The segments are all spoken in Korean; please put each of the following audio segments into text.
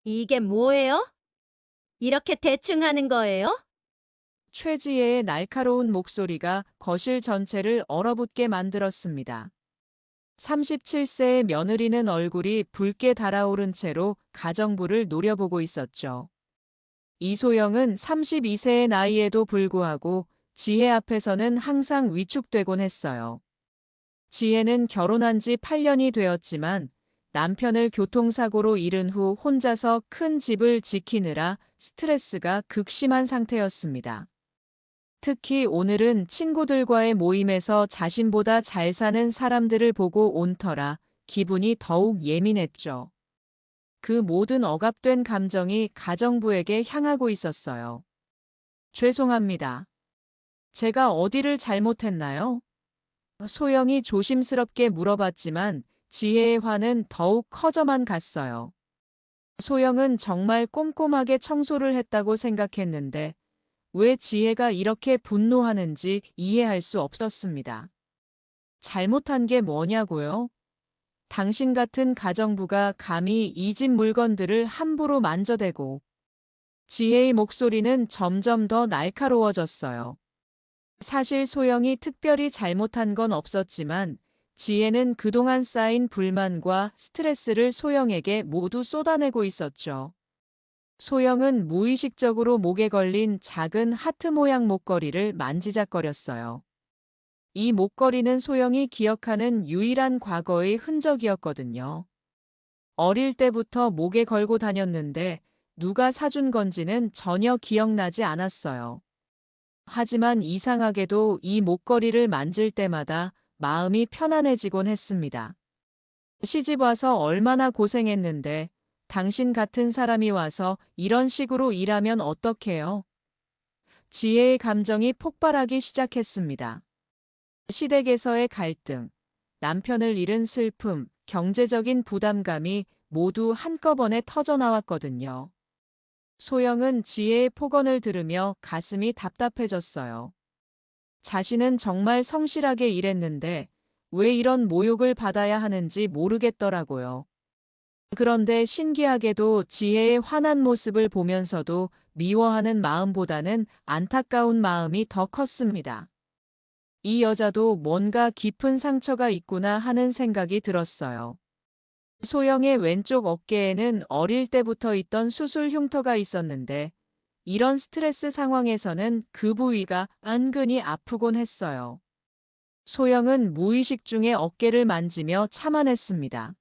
이게 뭐예요? 이렇게 대충 하는 거예요? 최지혜의 날카로운 목소리가 거실 전체를 얼어붙게 만들었습니다. 37세의 며느리는 얼굴이 붉게 달아오른 채로 가정부를 노려보고 있었죠. 이소영은 32세의 나이에도 불구하고 지혜 앞에서는 항상 위축되곤 했어요. 지혜는 결혼한 지 8년이 되었지만 남편을 교통사고로 잃은 후 혼자서 큰 집을 지키느라 스트레스가 극심한 상태였습니다. 특히 오늘은 친구들과의 모임에서 자신보다 잘 사는 사람들을 보고 온 터라 기분이 더욱 예민했죠. 그 모든 억압된 감정이 가정부에게 향하고 있었어요. 죄송합니다. 제가 어디를 잘못했나요? 소영이 조심스럽게 물어봤지만 지혜의 화는 더욱 커져만 갔어요. 소영은 정말 꼼꼼하게 청소를 했다고 생각했는데 왜 지혜가 이렇게 분노하는지 이해할 수 없었습니다. 잘못한 게 뭐냐고요? 당신 같은 가정부가 감히 이 집 물건들을 함부로 만져대고. 지혜의 목소리는 점점 더 날카로워졌어요. 사실 소영이 특별히 잘못한 건 없었지만 지혜는 그동안 쌓인 불만과 스트레스를 소영에게 모두 쏟아내고 있었죠. 소영은 무의식적으로 목에 걸린 작은 하트 모양 목걸이를 만지작거렸어요. 이 목걸이는 소영이 기억하는 유일한 과거의 흔적이었거든요. 어릴 때부터 목에 걸고 다녔는데 누가 사준 건지는 전혀 기억나지 않았어요. 하지만 이상하게도 이 목걸이를 만질 때마다 마음이 편안해지곤 했습니다. 시집 와서 얼마나 고생했는데 당신 같은 사람이 와서 이런 식으로 일하면 어떡해요? 지혜의 감정이 폭발하기 시작했습니다. 시댁에서의 갈등, 남편을 잃은 슬픔, 경제적인 부담감이 모두 한꺼번에 터져나왔거든요. 소영은 지혜의 폭언을 들으며 가슴이 답답해졌어요. 자신은 정말 성실하게 일했는데 왜 이런 모욕을 받아야 하는지 모르겠더라고요. 그런데 신기하게도 지혜의 화난 모습을 보면서도 미워하는 마음보다는 안타까운 마음이 더 컸습니다. 이 여자도 뭔가 깊은 상처가 있구나 하는 생각이 들었어요. 소영의 왼쪽 어깨에는 어릴 때부터 있던 수술 흉터가 있었는데 이런 스트레스 상황에서는 그 부위가 은근히 아프곤 했어요. 소영은 무의식 중에 어깨를 만지며 참아냈습니다.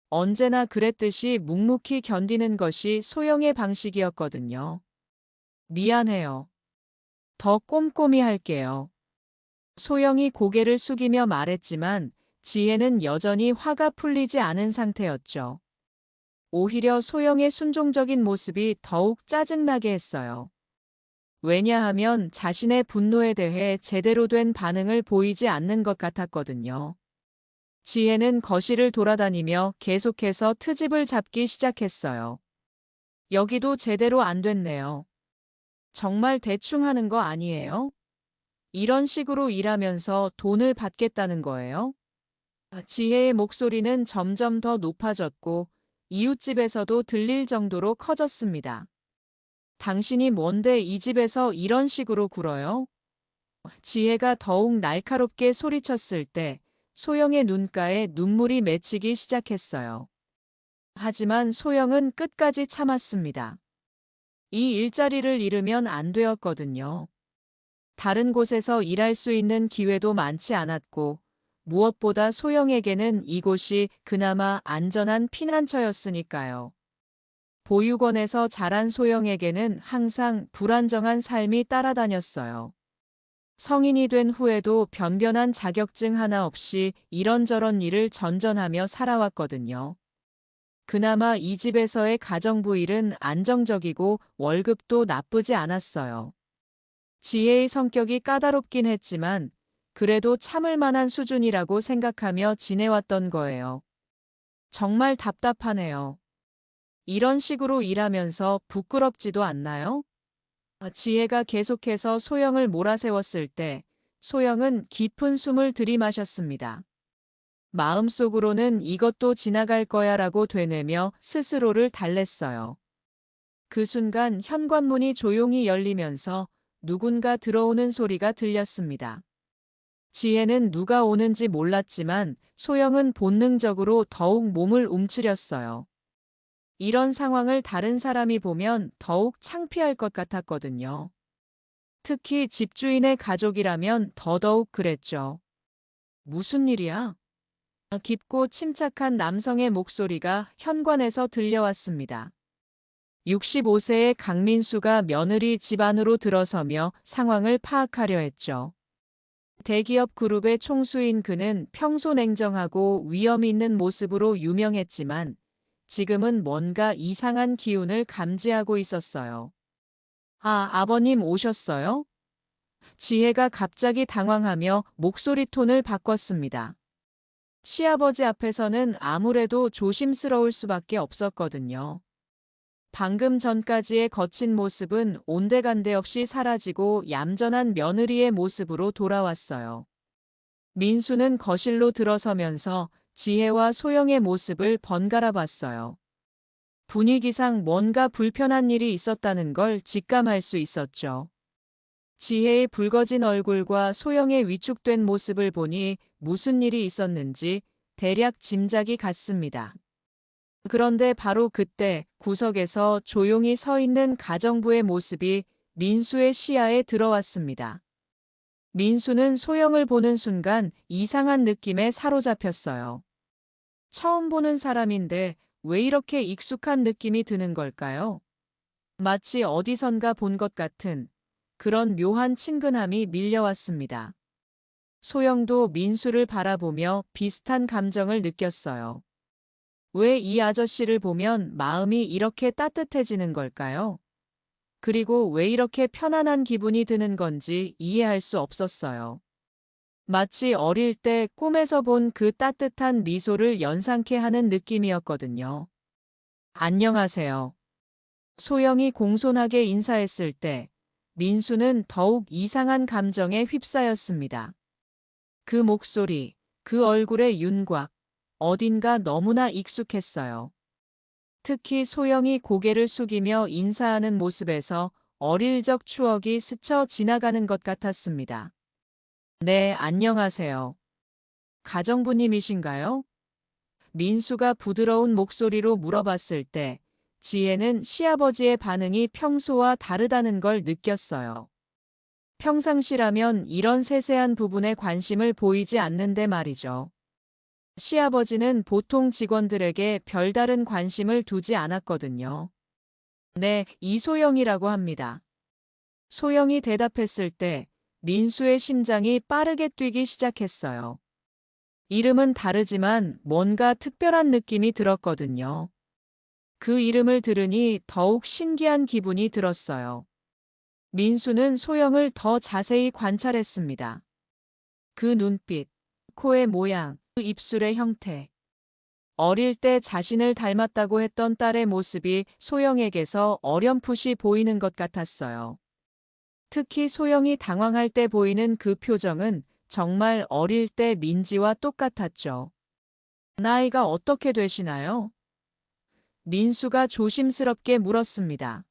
언제나 그랬듯이 묵묵히 견디는 것이 소영의 방식이었거든요. 미안해요. 더 꼼꼼히 할게요. 소영이 고개를 숙이며 말했지만 지혜는 여전히 화가 풀리지 않은 상태였죠. 오히려 소영의 순종적인 모습이 더욱 짜증나게 했어요. 왜냐하면 자신의 분노에 대해 제대로 된 반응을 보이지 않는 것 같았거든요. 지혜는 거실을 돌아다니며 계속해서 트집을 잡기 시작했어요. 여기도 제대로 안 됐네요. 정말 대충 하는 거 아니에요? 이런 식으로 일하면서 돈을 받겠다는 거예요? 지혜의 목소리는 점점 더 높아졌고 이웃집에서도 들릴 정도로 커졌습니다. 당신이 뭔데 이 집에서 이런 식으로 굴어요? 지혜가 더욱 날카롭게 소리쳤을 때 소영의 눈가에 눈물이 맺히기 시작했어요. 하지만 소영은 끝까지 참았습니다. 이 일자리를 잃으면 안 되었거든요. 다른 곳에서 일할 수 있는 기회도 많지 않았고, 무엇보다 소영에게는 이곳이 그나마 안전한 피난처였으니까요. 보육원에서 자란 소영에게는 항상 불안정한 삶이 따라다녔어요. 성인이 된 후에도 변변한 자격증 하나 없이 이런저런 일을 전전하며 살아왔거든요. 그나마 이 집에서의 가정부 일은 안정적이고 월급도 나쁘지 않았어요. 지혜의 성격이 까다롭긴 했지만 그래도 참을 만한 수준이라고 생각하며 지내왔던 거예요. 정말 답답하네요. 이런 식으로 일하면서 부끄럽지도 않나요? 지혜가 계속해서 소영을 몰아세웠을 때 소영은 깊은 숨을 들이마셨습니다. 마음속으로는 이것도 지나갈 거야라고 되뇌며 스스로를 달랬어요. 그 순간 현관문이 조용히 열리면서 누군가 들어오는 소리가 들렸습니다. 지혜는 누가 오는지 몰랐지만 소영은 본능적으로 더욱 몸을 움츠렸어요. 이런 상황을 다른 사람이 보면 더욱 창피할 것 같았거든요. 특히 집주인의 가족이라면 더더욱 그랬죠. 무슨 일이야? 깊고 침착한 남성의 목소리가 현관에서 들려왔습니다. 65세의 강민수가 며느리 집 안으로 들어서며 상황을 파악하려 했죠. 대기업 그룹의 총수인 그는 평소 냉정하고 위험 있는 모습으로 유명했지만 지금은 뭔가 이상한 기운을 감지하고 있었어요. 아, 아버님 오셨어요? 지혜가 갑자기 당황하며 목소리 톤을 바꿨습니다. 시아버지 앞에서는 아무래도 조심스러울 수밖에 없었거든요. 방금 전까지의 거친 모습은 온데간데 없이 사라지고 얌전한 며느리의 모습으로 돌아왔어요. 민수는 거실로 들어서면서 지혜와 소영의 모습을 번갈아 봤어요. 분위기상 뭔가 불편한 일이 있었다는 걸 직감할 수 있었죠. 지혜의 붉어진 얼굴과 소영의 위축된 모습을 보니 무슨 일이 있었는지 대략 짐작이 갔습니다. 그런데 바로 그때 구석에서 조용히 서 있는 가정부의 모습이 민수의 시야에 들어왔습니다. 민수는 소영을 보는 순간 이상한 느낌에 사로잡혔어요. 처음 보는 사람인데 왜 이렇게 익숙한 느낌이 드는 걸까요? 마치 어디선가 본 것 같은 그런 묘한 친근함이 밀려왔습니다. 소영도 민수를 바라보며 비슷한 감정을 느꼈어요. 왜 이 아저씨를 보면 마음이 이렇게 따뜻해지는 걸까요? 그리고 왜 이렇게 편안한 기분이 드는 건지 이해할 수 없었어요. 마치 어릴 때 꿈에서 본 그 따뜻한 미소를 연상케 하는 느낌이었거든요. 안녕하세요. 소영이 공손하게 인사했을 때 민수는 더욱 이상한 감정에 휩싸였습니다. 그 목소리, 그 얼굴의 윤곽, 어딘가 너무나 익숙했어요. 특히 소영이 고개를 숙이며 인사하는 모습에서 어릴 적 추억이 스쳐 지나가는 것 같았습니다. 네, 안녕하세요. 가정부님이신가요? 민수가 부드러운 목소리로 물어봤을 때 지혜는 시아버지의 반응이 평소와 다르다는 걸 느꼈어요. 평상시라면 이런 세세한 부분에 관심을 보이지 않는데 말이죠. 시아버지는 보통 직원들에게 별다른 관심을 두지 않았거든요. 네, 이소영이라고 합니다. 소영이 대답했을 때 민수의 심장이 빠르게 뛰기 시작했어요. 이름은 다르지만 뭔가 특별한 느낌이 들었거든요. 그 이름을 들으니 더욱 신기한 기분이 들었어요. 민수는 소영을 더 자세히 관찰했습니다. 그 눈빛, 코의 모양, 그 입술의 형태. 어릴 때 자신을 닮았다고 했던 딸의 모습이 소영에게서 어렴풋이 보이는 것 같았어요. 특히 소영이 당황할 때 보이는 그 표정은 정말 어릴 때 민지와 똑같았죠. 나이가 어떻게 되시나요? 민수가 조심스럽게 물었습니다.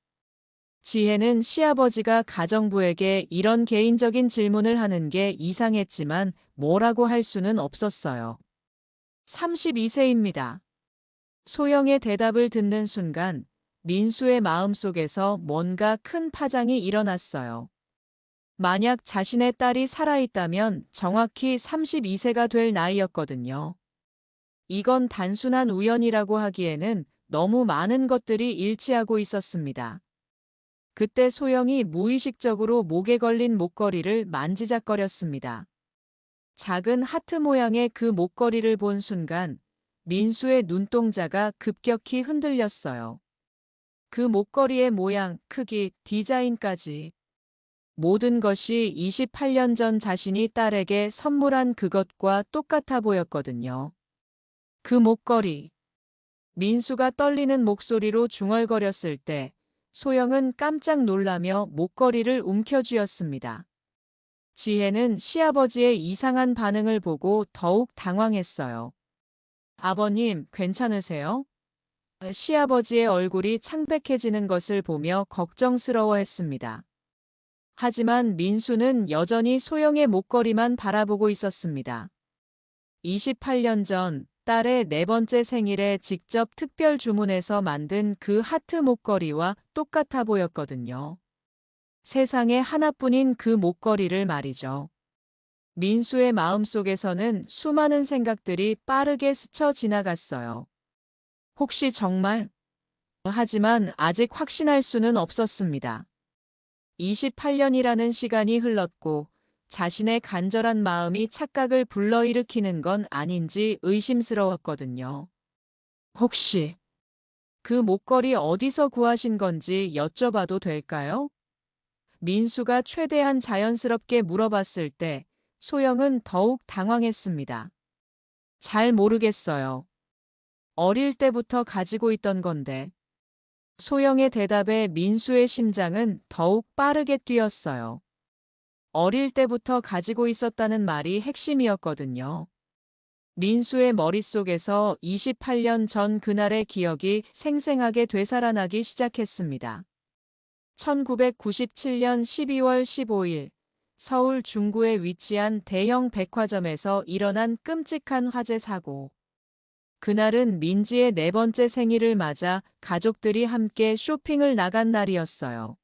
지혜는 시아버지가 가정부에게 이런 개인적인 질문을 하는 게 이상했지만 뭐라고 할 수는 없었어요. 32세입니다. 소영의 대답을 듣는 순간 민수의 마음속에서 뭔가 큰 파장이 일어났어요. 만약 자신의 딸이 살아있다면 정확히 32세가 될 나이였거든요. 이건 단순한 우연이라고 하기에는 너무 많은 것들이 일치하고 있었습니다. 그때 소영이 무의식적으로 목에 걸린 목걸이를 만지작거렸습니다. 작은 하트 모양의 그 목걸이를 본 순간 민수의 눈동자가 급격히 흔들렸어요. 그 목걸이의 모양, 크기, 디자인까지 모든 것이 28년 전 자신이 딸에게 선물한 그것과 똑같아 보였거든요. 그 목걸이. 민수가 떨리는 목소리로 중얼거렸을 때 소영은 깜짝 놀라며 목걸이를 움켜쥐었습니다. 지혜는 시아버지의 이상한 반응을 보고 더욱 당황했어요. 아버님, 괜찮으세요? 시아버지의 얼굴이 창백해지는 것을 보며 걱정스러워했습니다. 하지만 민수는 여전히 소영의 목걸이만 바라보고 있었습니다. 28년 전 딸의 네 번째 생일에 직접 특별 주문해서 만든 그 하트 목걸이와 똑같아 보였거든요. 세상에 하나뿐인 그 목걸이를 말이죠. 민수의 마음속에서는 수많은 생각들이 빠르게 스쳐 지나갔어요. 혹시 정말? 하지만 아직 확신할 수는 없었습니다. 28년이라는 시간이 흘렀고 자신의 간절한 마음이 착각을 불러일으키는 건 아닌지 의심스러웠거든요. 혹시 그 목걸이 어디서 구하신 건지 여쭤봐도 될까요? 민수가 최대한 자연스럽게 물어봤을 때 소영은 더욱 당황했습니다. 잘 모르겠어요. 어릴 때부터 가지고 있던 건데. 소영의 대답에 민수의 심장은 더욱 빠르게 뛰었어요. 어릴 때부터 가지고 있었다는 말이 핵심이었거든요. 민수의 머릿속에서 28년 전 그날의 기억이 생생하게 되살아나기 시작했습니다. 1997년 12월 15일 서울 중구에 위치한 대형 백화점에서 일어난 끔찍한 화재 사고. 그날은 민지의 네 번째 생일을 맞아 가족들이 함께 쇼핑을 나간 날이었어요.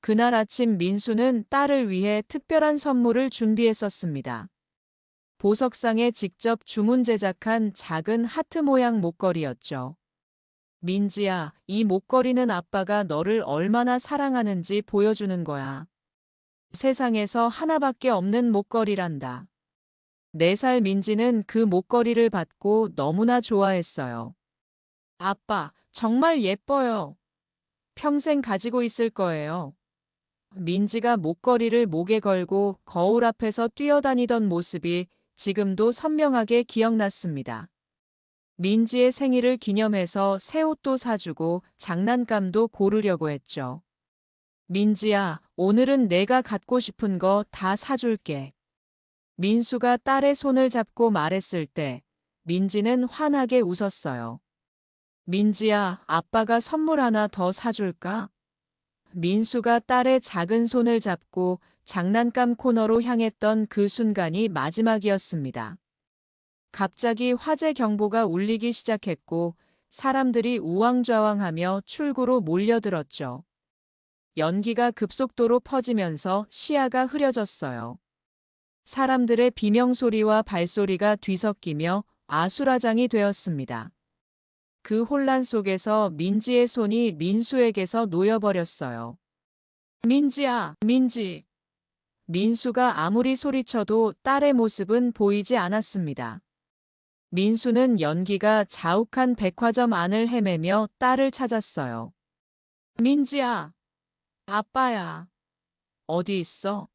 그날 아침 민수는 딸을 위해 특별한 선물을 준비했었습니다. 보석상에 직접 주문 제작한 작은 하트 모양 목걸이였죠. 민지야, 이 목걸이는 아빠가 너를 얼마나 사랑하는지 보여주는 거야. 세상에서 하나밖에 없는 목걸이란다. 4살 민지는 그 목걸이를 받고 너무나 좋아했어요. 아빠, 정말 예뻐요. 평생 가지고 있을 거예요. 민지가 목걸이를 목에 걸고 거울 앞에서 뛰어다니던 모습이 지금도 선명하게 기억났습니다. 민지의 생일을 기념해서 새 옷도 사주고 장난감도 고르려고 했죠. 민지야, 오늘은 내가 갖고 싶은 거 다 사줄게. 민수가 딸의 손을 잡고 말했을 때 민지는 환하게 웃었어요. 민지야, 아빠가 선물 하나 더 사줄까? 민수가 딸의 작은 손을 잡고 장난감 코너로 향했던 그 순간이 마지막이었습니다. 갑자기 화재 경보가 울리기 시작했고 사람들이 우왕좌왕하며 출구로 몰려들었죠. 연기가 급속도로 퍼지면서 시야가 흐려졌어요. 사람들의 비명소리와 발소리가 뒤섞이며 아수라장이 되었습니다. 그 혼란 속에서 민지의 손이 민수에게서 놓여버렸어요. 민지야, 민지. 민수가 아무리 소리쳐도 딸의 모습은 보이지 않았습니다. 민수는 연기가 자욱한 백화점 안을 헤매며 딸을 찾았어요. 민지야, 아빠야. 어디 있어?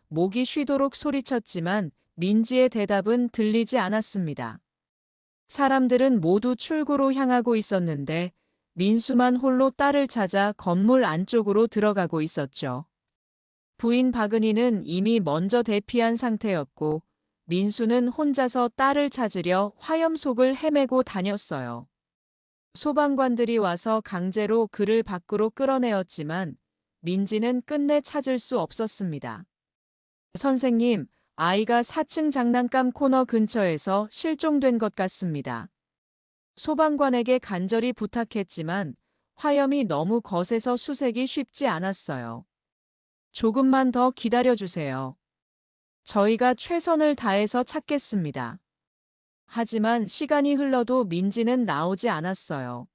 목이 쉬도록 소리쳤지만 민지의 대답은 들리지 않았습니다. 사람들은 모두 출구로 향하고 있었는데 민수만 홀로 딸을 찾아 건물 안쪽으로 들어가고 있었죠. 부인 박은희는 이미 먼저 대피한 상태였고 민수는 혼자서 딸을 찾으려 화염 속을 헤매고 다녔어요. 소방관들이 와서 강제로 그를 밖으로 끌어내었지만 민지는 끝내 찾을 수 없었습니다. 선생님, 아이가 4층 장난감 코너 근처에서 실종된 것 같습니다. 소방관에게 간절히 부탁했지만 화염이 너무 거세서 수색이 쉽지 않았어요. 조금만 더 기다려주세요. 저희가 최선을 다해서 찾겠습니다. 하지만 시간이 흘러도 민지는 나오지 않았어요.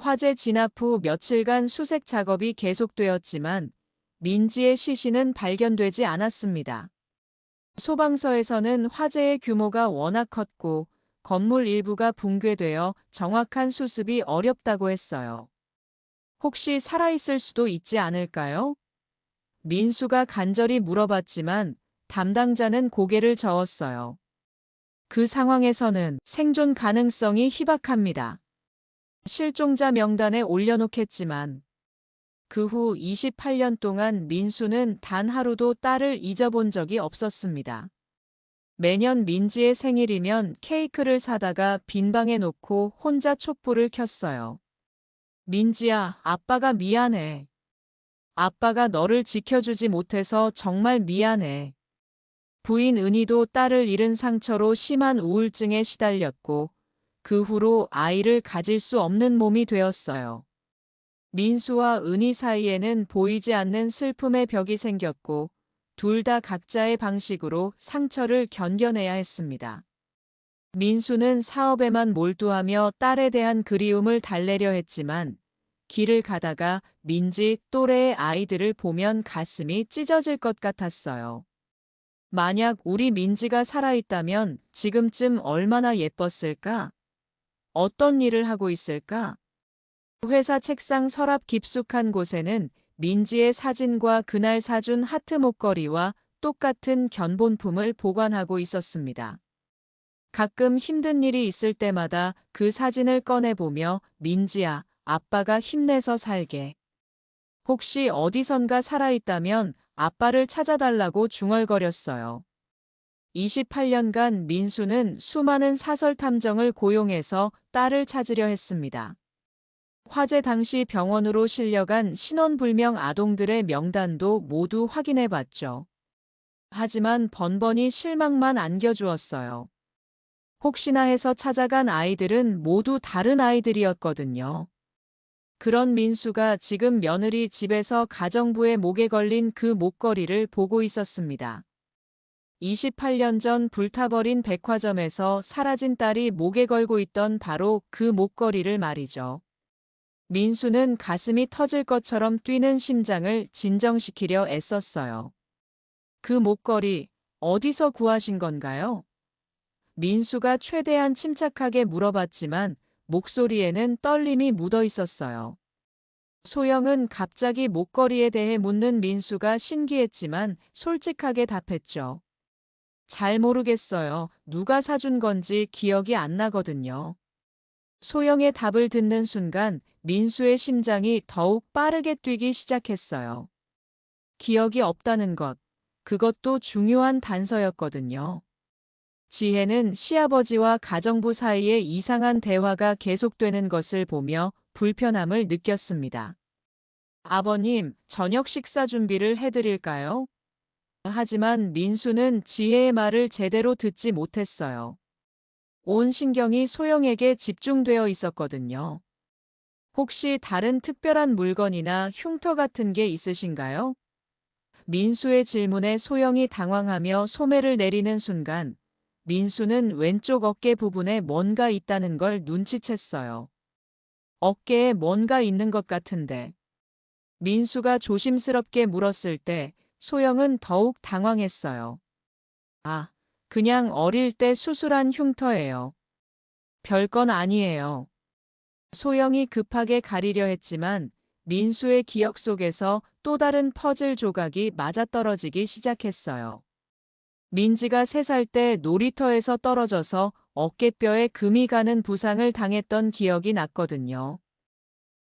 화재 진압 후 며칠간 수색 작업이 계속되었지만 민지의 시신은 발견되지 않았습니다. 소방서에서는 화재의 규모가 워낙 컸고 건물 일부가 붕괴되어 정확한 수습이 어렵다고 했어요. 혹시 살아있을 수도 있지 않을까요? 민수가 간절히 물어봤지만 담당자는 고개를 저었어요. 그 상황에서는 생존 가능성이 희박합니다. 실종자 명단에 올려놓겠지만 그 후 28년 동안 민수는 단 하루도 딸을 잊어본 적이 없었습니다. 매년 민지의 생일이면 케이크를 사다가 빈방에 놓고 혼자 촛불을 켰어요. 민지야, 아빠가 미안해. 아빠가 너를 지켜주지 못해서 정말 미안해. 부인 은희도 딸을 잃은 상처로 심한 우울증에 시달렸고, 그 후로 아이를 가질 수 없는 몸이 되었어요. 민수와 은희 사이에는 보이지 않는 슬픔의 벽이 생겼고, 둘 다 각자의 방식으로 상처를 견뎌내야 했습니다. 민수는 사업에만 몰두하며 딸에 대한 그리움을 달래려 했지만, 길을 가다가 민지 또래의 아이들을 보면 가슴이 찢어질 것 같았어요. 만약 우리 민지가 살아있다면 지금쯤 얼마나 예뻤을까? 어떤 일을 하고 있을까? 회사 책상 서랍 깊숙한 곳에는 민지의 사진과 그날 사준 하트 목걸이와 똑같은 견본품을 보관하고 있었습니다. 가끔 힘든 일이 있을 때마다 그 사진을 꺼내보며 민지야, 아빠가 힘내서 살게. 혹시 어디선가 살아있다면 아빠를 찾아달라고 중얼거렸어요. 28년간 민수는 수많은 사설 탐정을 고용해서 딸을 찾으려 했습니다. 화재 당시 병원으로 실려간 신원불명 아동들의 명단도 모두 확인해 봤죠. 하지만 번번이 실망만 안겨주었어요. 혹시나 해서 찾아간 아이들은 모두 다른 아이들이었거든요. 그런 민수가 지금 며느리 집에서 가정부의 목에 걸린 그 목걸이를 보고 있었습니다. 28년 전 불타버린 백화점에서 사라진 딸이 목에 걸고 있던 바로 그 목걸이를 말이죠. 민수는 가슴이 터질 것처럼 뛰는 심장을 진정시키려 애썼어요. 그 목걸이 어디서 구하신 건가요? 민수가 최대한 침착하게 물어봤지만 목소리에는 떨림이 묻어 있었어요. 소영은 갑자기 목걸이에 대해 묻는 민수가 신기했지만 솔직하게 답했죠. 잘 모르겠어요. 누가 사준 건지 기억이 안 나거든요. 소영의 답을 듣는 순간 민수의 심장이 더욱 빠르게 뛰기 시작했어요. 기억이 없다는 것, 그것도 중요한 단서였거든요. 지혜는 시아버지와 가정부 사이에 이상한 대화가 계속되는 것을 보며 불편함을 느꼈습니다. 아버님, 저녁 식사 준비를 해드릴까요? 하지만 민수는 지혜의 말을 제대로 듣지 못했어요. 온 신경이 소영에게 집중되어 있었거든요. 혹시 다른 특별한 물건이나 흉터 같은 게 있으신가요? 민수의 질문에 소영이 당황하며 소매를 내리는 순간 민수는 왼쪽 어깨 부분에 뭔가 있다는 걸 눈치챘어요. 어깨에 뭔가 있는 것 같은데. 민수가 조심스럽게 물었을 때 소영은 더욱 당황했어요. 아, 그냥 어릴 때 수술한 흉터예요. 별건 아니에요. 소영이 급하게 가리려 했지만 민수의 기억 속에서 또 다른 퍼즐 조각이 맞아떨어지기 시작했어요. 민지가 3살 때 놀이터에서 떨어져서 어깨뼈에 금이 가는 부상을 당했던 기억이 났거든요.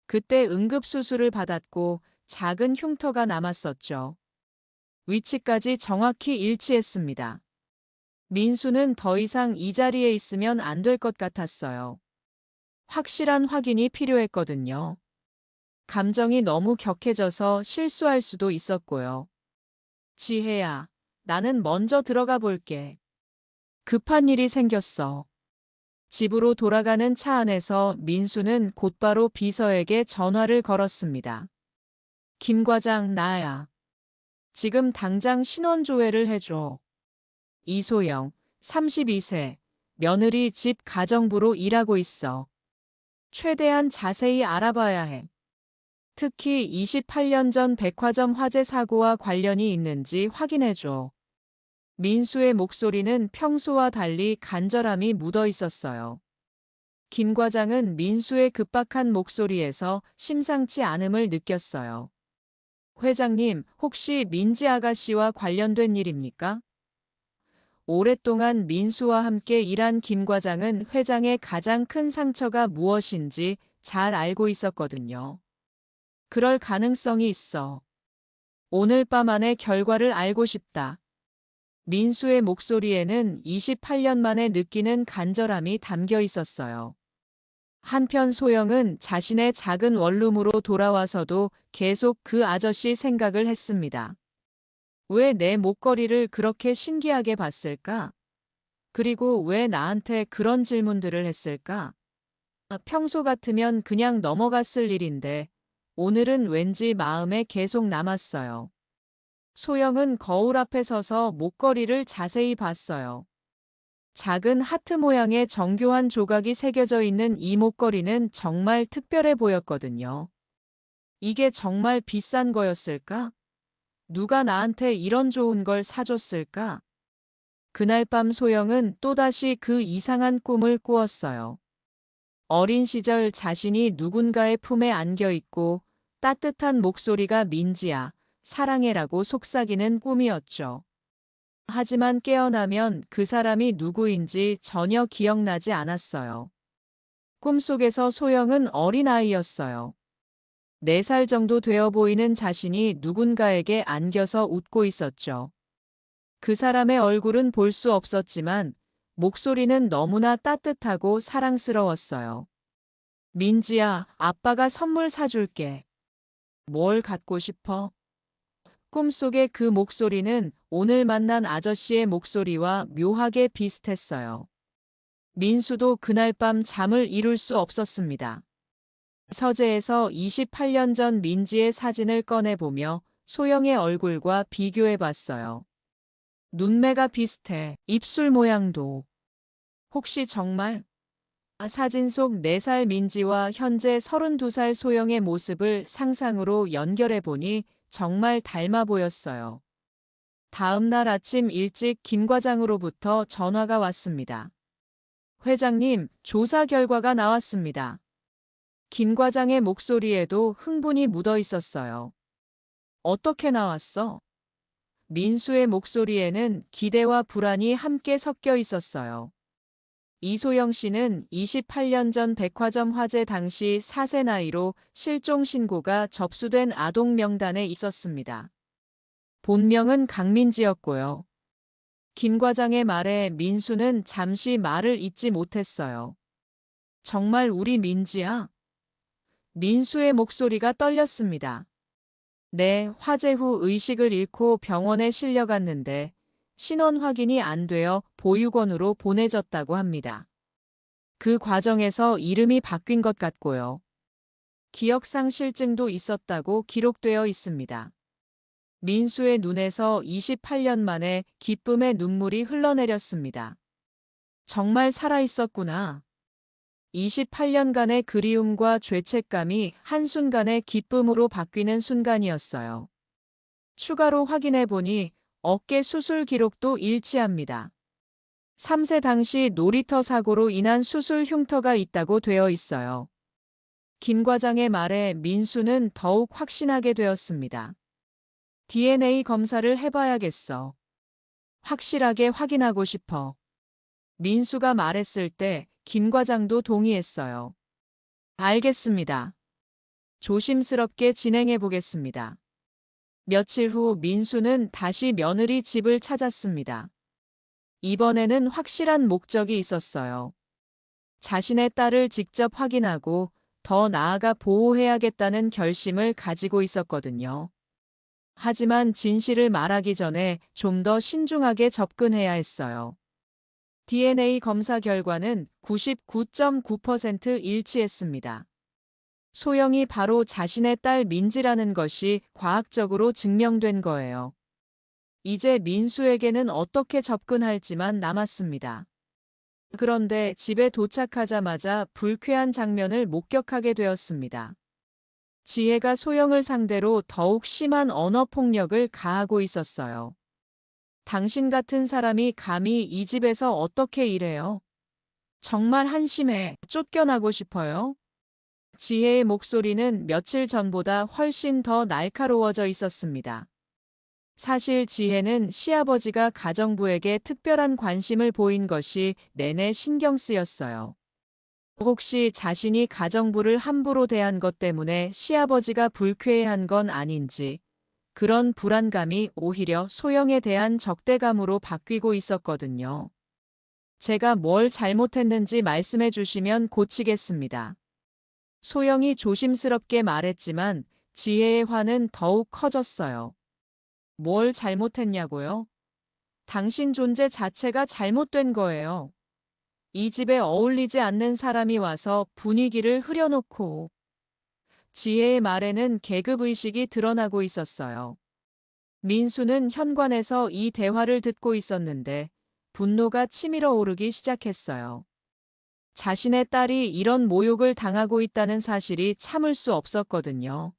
그때 응급수술을 받았고 작은 흉터가 남았었죠. 위치까지 정확히 일치했습니다. 민수는 더 이상 이 자리에 있으면 안 될 것 같았어요. 확실한 확인이 필요했거든요. 감정이 너무 격해져서 실수할 수도 있었고요. 지혜야, 나는 먼저 들어가 볼게. 급한 일이 생겼어. 집으로 돌아가는 차 안에서 민수는 곧바로 비서에게 전화를 걸었습니다. 김 과장, 나야. 지금 당장 신원조회를 해줘. 이소영, 32세, 며느리 집 가정부로 일하고 있어. 최대한 자세히 알아봐야 해. 특히 28년 전 백화점 화재 사고와 관련이 있는지 확인해줘. 민수의 목소리는 평소와 달리 간절함이 묻어 있었어요. 김 과장은 민수의 급박한 목소리에서 심상치 않음을 느꼈어요. 회장님, 혹시 민지 아가씨와 관련된 일입니까? 오랫동안 민수와 함께 일한 김 과장은 회장의 가장 큰 상처가 무엇인지 잘 알고 있었거든요. 그럴 가능성이 있어. 오늘 밤 안에 결과를 알고 싶다. 민수의 목소리에는 28년 만에 느끼는 간절함이 담겨 있었어요. 한편 소영은 자신의 작은 원룸으로 돌아와서도 계속 그 아저씨 생각을 했습니다. 왜 내 목걸이를 그렇게 신기하게 봤을까? 그리고 왜 나한테 그런 질문들을 했을까? 평소 같으면 그냥 넘어갔을 일인데 오늘은 왠지 마음에 계속 남았어요. 소영은 거울 앞에 서서 목걸이를 자세히 봤어요. 작은 하트 모양의 정교한 조각이 새겨져 있는 이 목걸이는 정말 특별해 보였거든요. 이게 정말 비싼 거였을까? 누가 나한테 이런 좋은 걸 사줬을까? 그날 밤 소영은 또다시 그 이상한 꿈을 꾸었어요. 어린 시절 자신이 누군가의 품에 안겨 있고 따뜻한 목소리가 민지야, 사랑해라고 속삭이는 꿈이었죠. 하지만 깨어나면 그 사람이 누구인지 전혀 기억나지 않았어요. 꿈속에서 소영은 어린아이였어요. 4살 정도 되어 보이는 자신이 누군가에게 안겨서 웃고 있었죠. 그 사람의 얼굴은 볼 수 없었지만 목소리는 너무나 따뜻하고 사랑스러웠어요. 민지야, 아빠가 선물 사줄게. 뭘 갖고 싶어? 꿈속의 그 목소리는 오늘 만난 아저씨의 목소리와 묘하게 비슷했어요. 민수도 그날 밤 잠을 이룰 수 없었습니다. 서재에서 28년 전 민지의 사진을 꺼내보며 소영의 얼굴과 비교해 봤어요. 눈매가 비슷해, 입술 모양도. 혹시 정말? 사진 속 4살 민지와 현재 32살 소영의 모습을 상상으로 연결해 보니 정말 닮아 보였어요. 다음 날 아침 일찍 김 과장으로부터 전화가 왔습니다. 회장님, 조사 결과가 나왔습니다. 김 과장의 목소리에도 흥분이 묻어 있었어요. 어떻게 나왔어? 민수의 목소리에는 기대와 불안이 함께 섞여 있었어요. 이소영 씨는 28년 전 백화점 화재 당시 4세 나이로 실종 신고가 접수된 아동 명단에 있었습니다. 본명은 강민지였고요. 김 과장의 말에 민수는 잠시 말을 잇지 못했어요. 정말 우리 민지야? 민수의 목소리가 떨렸습니다. 네, 화재 후 의식을 잃고 병원에 실려갔는데 신원 확인이 안 되어 보육원으로 보내졌다고 합니다. 그 과정에서 이름이 바뀐 것 같고요. 기억상실증도 있었다고 기록되어 있습니다. 민수의 눈에서 28년 만에 기쁨의 눈물이 흘러내렸습니다. 정말 살아있었구나. 28년간의 그리움과 죄책감이 한순간에 기쁨으로 바뀌는 순간이었어요. 추가로 확인해 보니 어깨 수술 기록도 일치합니다. 3세 당시 놀이터 사고로 인한 수술 흉터가 있다고 되어 있어요. 김 과장의 말에 민수는 더욱 확신하게 되었습니다. DNA 검사를 해봐야겠어. 확실하게 확인하고 싶어. 민수가 말했을 때 김 과장도 동의했어요. 알겠습니다. 조심스럽게 진행해 보겠습니다. 며칠 후 민수는 다시 며느리 집을 찾았습니다. 이번에는 확실한 목적이 있었어요. 자신의 딸을 직접 확인하고 더 나아가 보호해야겠다는 결심을 가지고 있었거든요. 하지만 진실을 말하기 전에 좀 더 신중하게 접근해야 했어요. DNA 검사 결과는 99.9% 일치했습니다. 소영이 바로 자신의 딸 민지라는 것이 과학적으로 증명된 거예요. 이제 민수에게는 어떻게 접근할지만 남았습니다. 그런데 집에 도착하자마자 불쾌한 장면을 목격하게 되었습니다. 지혜가 소영을 상대로 더욱 심한 언어 폭력을 가하고 있었어요. 당신 같은 사람이 감히 이 집에서 어떻게 일해요? 정말 한심해. 쫓겨나고 싶어요? 지혜의 목소리는 며칠 전보다 훨씬 더 날카로워져 있었습니다. 사실 지혜는 시아버지가 가정부에게 특별한 관심을 보인 것이 내내 신경 쓰였어요. 혹시 자신이 가정부를 함부로 대한 것 때문에 시아버지가 불쾌해한 건 아닌지, 그런 불안감이 오히려 소영에 대한 적대감으로 바뀌고 있었거든요. 제가 뭘 잘못했는지 말씀해 주시면 고치겠습니다. 소영이 조심스럽게 말했지만 지혜의 화는 더욱 커졌어요. 뭘 잘못했냐고요? 당신 존재 자체가 잘못된 거예요. 이 집에 어울리지 않는 사람이 와서 분위기를 흐려놓고. 지혜의 말에는 계급의식이 드러나고 있었어요. 민수는 현관에서 이 대화를 듣고 있었는데 분노가 치밀어 오르기 시작했어요. 자신의 딸이 이런 모욕을 당하고 있다는 사실이 참을 수 없었거든요.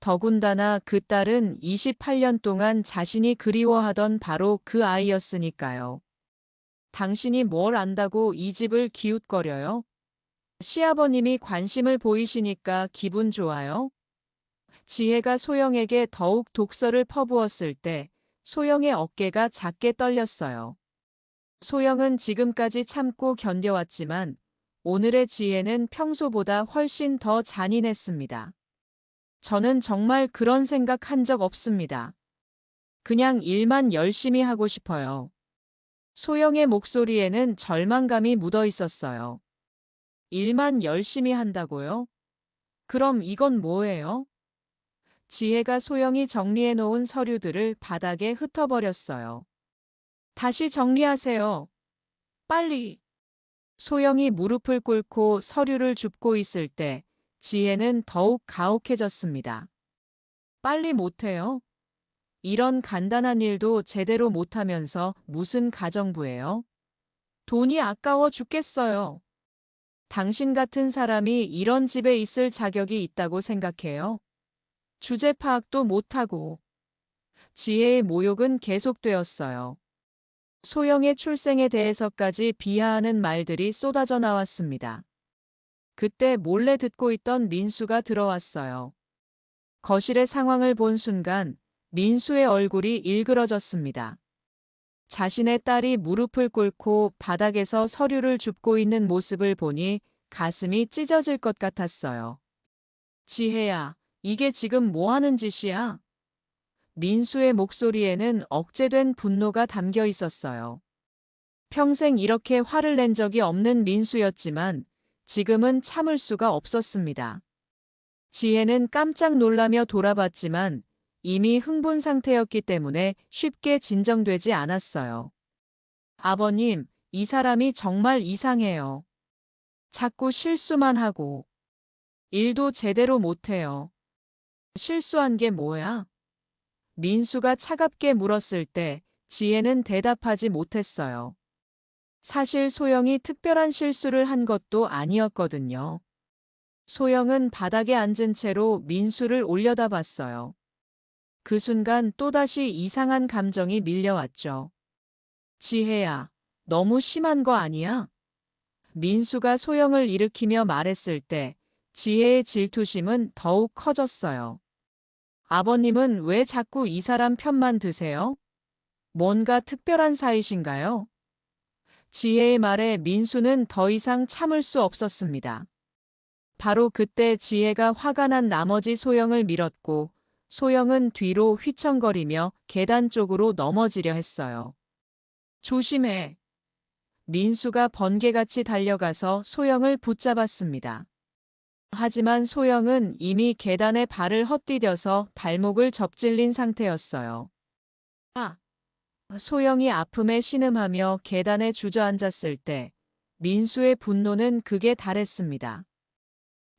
더군다나 그 딸은 28년 동안 자신이 그리워하던 바로 그 아이였으니까요. 당신이 뭘 안다고 이 집을 기웃거려요? 시아버님이 관심을 보이시니까 기분 좋아요? 지혜가 소영에게 더욱 독서를 퍼부었을 때 소영의 어깨가 작게 떨렸어요. 소영은 지금까지 참고 견뎌왔지만 오늘의 지혜는 평소보다 훨씬 더 잔인했습니다. 저는 정말 그런 생각 한 적 없습니다. 그냥 일만 열심히 하고 싶어요. 소영의 목소리에는 절망감이 묻어 있었어요. 일만 열심히 한다고요? 그럼 이건 뭐예요? 지혜가 소영이 정리해 놓은 서류들을 바닥에 흩어버렸어요. 다시 정리하세요. 빨리. 소영이 무릎을 꿇고 서류를 줍고 있을 때 지혜는 더욱 가혹해졌습니다. 빨리 못해요? 이런 간단한 일도 제대로 못하면서 무슨 가정부예요? 돈이 아까워 죽겠어요. 당신 같은 사람이 이런 집에 있을 자격이 있다고 생각해요? 주제 파악도 못하고. 지혜의 모욕은 계속되었어요. 소영의 출생에 대해서까지 비하하는 말들이 쏟아져 나왔습니다. 그때 몰래 듣고 있던 민수가 들어왔어요. 거실의 상황을 본 순간 민수의 얼굴이 일그러졌습니다. 자신의 딸이 무릎을 꿇고 바닥에서 서류를 줍고 있는 모습을 보니 가슴이 찢어질 것 같았어요. 지혜야, 이게 지금 뭐 하는 짓이야? 민수의 목소리에는 억제된 분노가 담겨 있었어요. 평생 이렇게 화를 낸 적이 없는 민수였지만 지금은 참을 수가 없었습니다. 지혜는 깜짝 놀라며 돌아봤지만 이미 흥분 상태였기 때문에 쉽게 진정되지 않았어요. 아버님, 이 사람이 정말 이상해요. 자꾸 실수만 하고 일도 제대로 못해요. 실수한 게 뭐야? 민수가 차갑게 물었을 때 지혜는 대답하지 못했어요. 사실 소영이 특별한 실수를 한 것도 아니었거든요. 소영은 바닥에 앉은 채로 민수를 올려다봤어요. 그 순간 또다시 이상한 감정이 밀려왔죠. 지혜야, 너무 심한 거 아니야? 민수가 소영을 일으키며 말했을 때 지혜의 질투심은 더욱 커졌어요. 아버님은 왜 자꾸 이 사람 편만 드세요? 뭔가 특별한 사이신가요? 지혜의 말에 민수는 더 이상 참을 수 없었습니다. 바로 그때 지혜가 화가 난 나머지 소영을 밀었고 소영은 뒤로 휘청거리며 계단 쪽으로 넘어지려 했어요. 조심해. 민수가 번개같이 달려가서 소영을 붙잡았습니다. 하지만 소영은 이미 계단에 발을 헛디뎌서 발목을 접질린 상태였어요. 아! 소영이 아픔에 신음하며 계단에 주저앉았을 때 민수의 분노는 극에 달했습니다.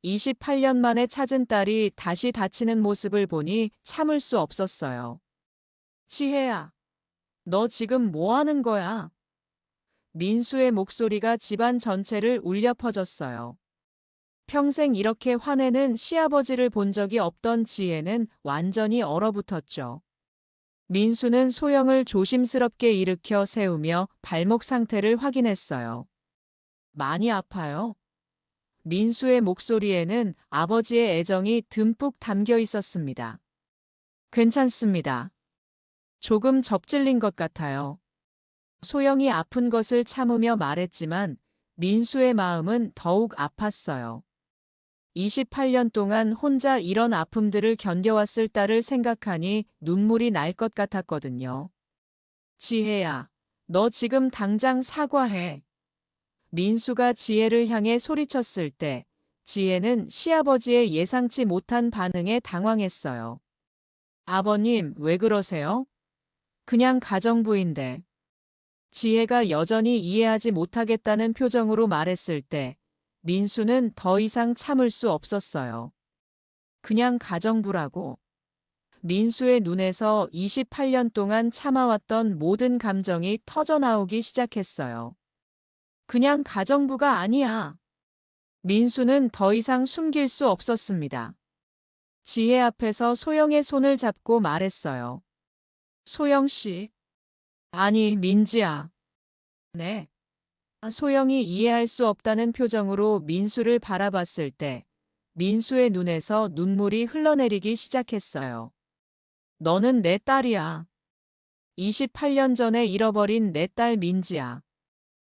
28년 만에 찾은 딸이 다시 다치는 모습을 보니 참을 수 없었어요. 지혜야, 너 지금 뭐 하는 거야? 민수의 목소리가 집안 전체를 울려 퍼졌어요. 평생 이렇게 화내는 시아버지를 본 적이 없던 지혜는 완전히 얼어붙었죠. 민수는 소영을 조심스럽게 일으켜 세우며 발목 상태를 확인했어요. 많이 아파요? 민수의 목소리에는 아버지의 애정이 듬뿍 담겨 있었습니다. 괜찮습니다. 조금 접질린 것 같아요. 소영이 아픈 것을 참으며 말했지만 민수의 마음은 더욱 아팠어요. 28년 동안 혼자 이런 아픔들을 견뎌왔을 딸을 생각하니 눈물이 날 것 같았거든요. 지혜야, 너 지금 당장 사과해. 민수가 지혜를 향해 소리쳤을 때 지혜는 시아버지의 예상치 못한 반응에 당황했어요. 아버님, 왜 그러세요? 그냥 가정부인데. 지혜가 여전히 이해하지 못하겠다는 표정으로 말했을 때 민수는 더 이상 참을 수 없었어요. 그냥 가정부라고. 민수의 눈에서 28년 동안 참아왔던 모든 감정이 터져나오기 시작했어요. 그냥 가정부가 아니야. 민수는 더 이상 숨길 수 없었습니다. 지혜 앞에서 소영의 손을 잡고 말했어요. 소영 씨. 아니, 민지야. 네. 소영이 이해할 수 없다는 표정으로 민수를 바라봤을 때 민수의 눈에서 눈물이 흘러내리기 시작했어요. 너는 내 딸이야. 28년 전에 잃어버린 내 딸 민지야.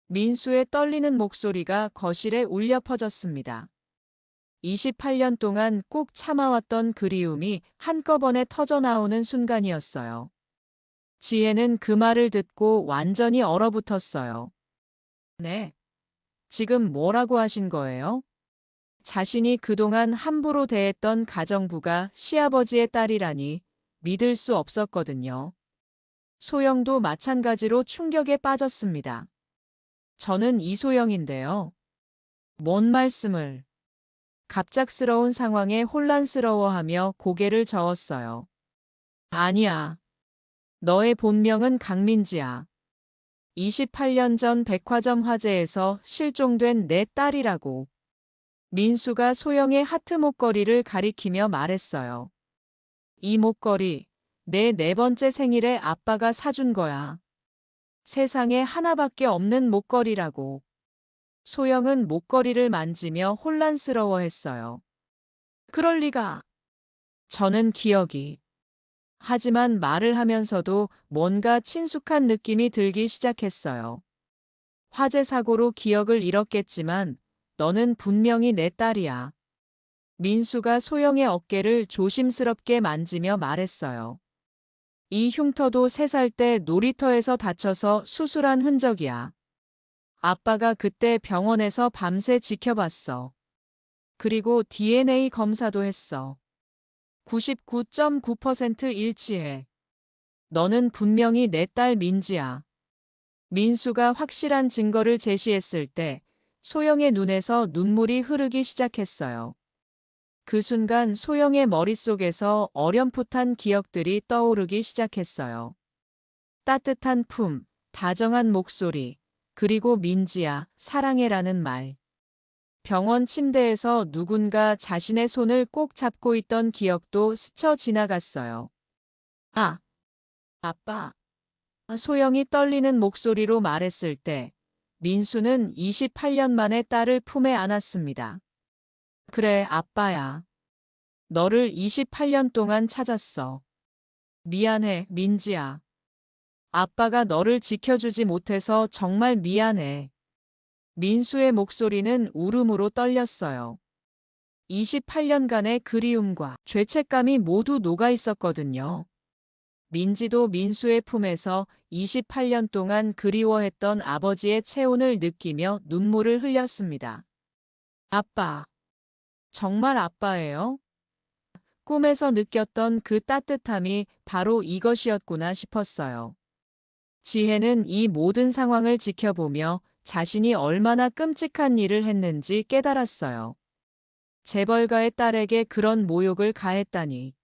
민수의 떨리는 목소리가 거실에 울려 퍼졌습니다. 28년 동안 꾹 참아왔던 그리움이 한꺼번에 터져나오는 순간이었어요. 지혜는 그 말을 듣고 완전히 얼어붙었어요. 네. 지금 뭐라고 하신 거예요? 자신이 그동안 함부로 대했던 가정부가 시아버지의 딸이라니 믿을 수 없었거든요. 소영도 마찬가지로 충격에 빠졌습니다. 저는 이소영인데요. 뭔 말씀을. 갑작스러운 상황에 혼란스러워하며 고개를 저었어요. 아니야. 너의 본명은 강민지야. 28년 전 백화점 화재에서 실종된 내 딸이라고. 민수가 소영의 하트 목걸이를 가리키며 말했어요. 이 목걸이, 내 네 번째 생일에 아빠가 사준 거야. 세상에 하나밖에 없는 목걸이라고. 소영은 목걸이를 만지며 혼란스러워했어요. 그럴 리가. 저는 기억이. 하지만 말을 하면서도 뭔가 친숙한 느낌이 들기 시작했어요. 화재 사고로 기억을 잃었겠지만 너는 분명히 내 딸이야. 민수가 소영의 어깨를 조심스럽게 만지며 말했어요. 이 흉터도 3살 때 놀이터에서 다쳐서 수술한 흔적이야. 아빠가 그때 병원에서 밤새 지켜봤어. 그리고 DNA 검사도 했어. 99.9% 일치해. 너는 분명히 내 딸 민지야. 민수가 확실한 증거를 제시했을 때 소영의 눈에서 눈물이 흐르기 시작했어요. 그 순간 소영의 머릿속에서 어렴풋한 기억들이 떠오르기 시작했어요. 따뜻한 품, 다정한 목소리, 그리고 민지야, 사랑해라는 말. 병원 침대에서 누군가 자신의 손을 꼭 잡고 있던 기억도 스쳐 지나갔어요. 아, 아빠. 소영이 떨리는 목소리로 말했을 때 민수는 28년 만에 딸을 품에 안았습니다. 그래, 아빠야. 너를 28년 동안 찾았어. 미안해, 민지야. 아빠가 너를 지켜주지 못해서 정말 미안해. 민수의 목소리는 울음으로 떨렸어요. 28년간의 그리움과 죄책감이 모두 녹아 있었거든요. 민지도 민수의 품에서 28년 동안 그리워했던 아버지의 체온을 느끼며 눈물을 흘렸습니다. 아빠. 정말 아빠예요? 꿈에서 느꼈던 그 따뜻함이 바로 이것이었구나 싶었어요. 지혜는 이 모든 상황을 지켜보며 자신이 얼마나 끔찍한 일을 했는지 깨달았어요. 재벌가의 딸에게 그런 모욕을 가했다니.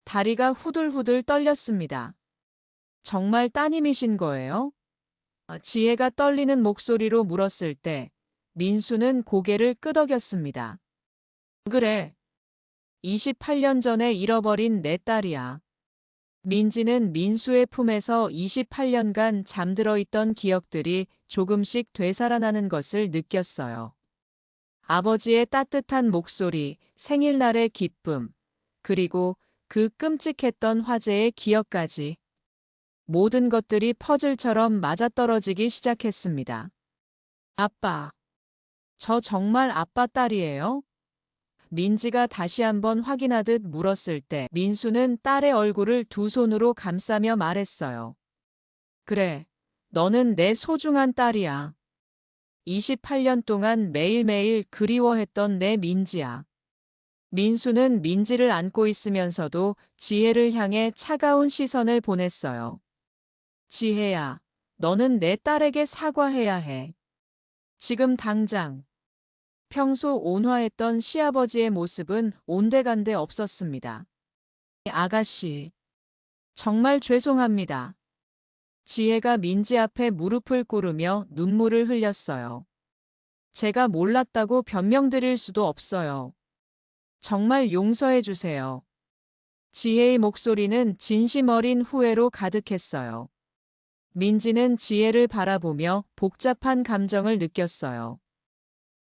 다리가 후들후들 떨렸습니다. 정말 따님이신 거예요? 지혜가 떨리는 목소리로 물었을 때 민수는 고개를 끄덕였습니다. 그래. 28년 전에 잃어버린 내 딸이야. 민지는 민수의 품에서 28년간 잠들어 있던 기억들이 조금씩 되살아나는 것을 느꼈어요. 아버지의 따뜻한 목소리, 생일날의 기쁨, 그리고 그 끔찍했던 화재의 기억까지. 모든 것들이 퍼즐처럼 맞아떨어지기 시작했습니다. 아빠. 저 정말 아빠 딸이에요? 민지가 다시 한번 확인하듯 물었을 때 민수는 딸의 얼굴을 두 손으로 감싸며 말했어요. 그래, 너는 내 소중한 딸이야. 28년 동안 매일매일 그리워했던 내 민지야. 민수는 민지를 안고 있으면서도 지혜를 향해 차가운 시선을 보냈어요. 지혜야, 너는 내 딸에게 사과해야 해. 지금 당장. 평소 온화했던 시아버지의 모습은 온데간데 없었습니다. 아가씨, 정말 죄송합니다. 지혜가 민지 앞에 무릎을 꿇으며 눈물을 흘렸어요. 제가 몰랐다고 변명드릴 수도 없어요. 정말 용서해 주세요. 지혜의 목소리는 진심 어린 후회로 가득했어요. 민지는 지혜를 바라보며 복잡한 감정을 느꼈어요.